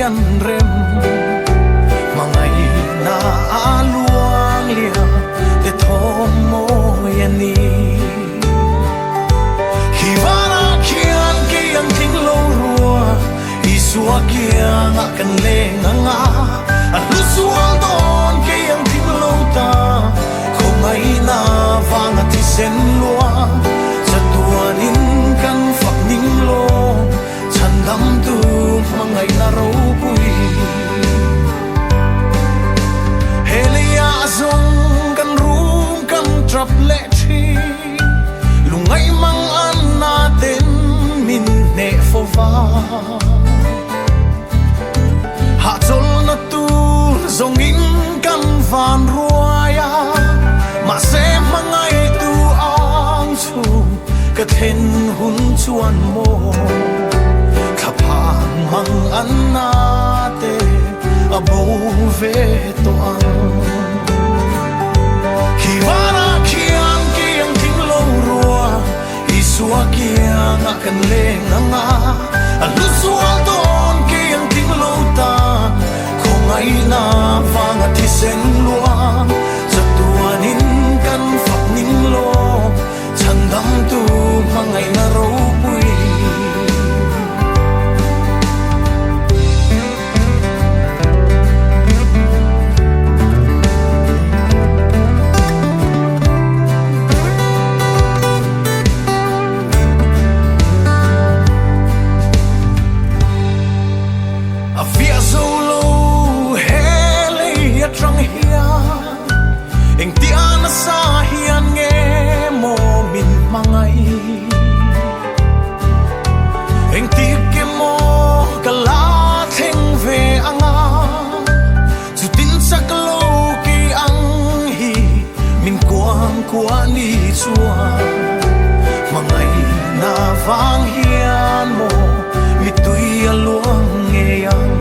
an rem mangai na aluang lia te thom mo yani hivana kian ke ang ting lo rua isua kia nga kan le nga alusual don ke ang ting lo ta kong ai na vang at isen lua sa tuanin kan fak ning lo chan dam tu mangai na ro pui helia zong kan rum kan trap le thi lungai mang an na ten min ne fova ha chol na tu zong in kan van ruaya ma se mangai tu ang chu ka then hun chuan mo khapang mang an na te abo ve to ang kiwana kiang kiang ting lo rua isua kiang akan le nga alusual don kiang ting lo ta kong ai na vang at isen luang sa tuanin kan fak ning lo chan dam tu mangai na ro pui trong hian eng ti ana sa hian nge mo min mangai eng ti ke mo kala theng ve anga chu tin sak lo ki ang hi min kwang kwa ni chua mangai na vang hian mo mi tui aluang nge yang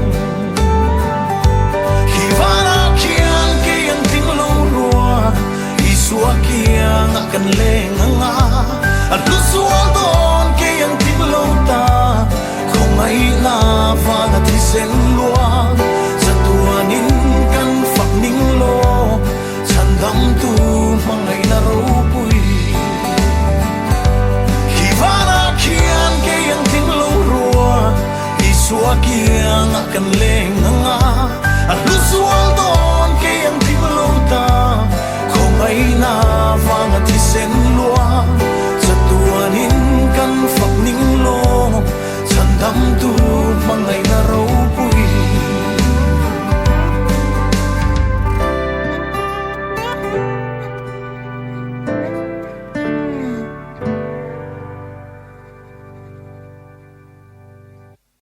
isua kiang akan le nga alusual don ke yang tim lo ta kong ai na va na ti sen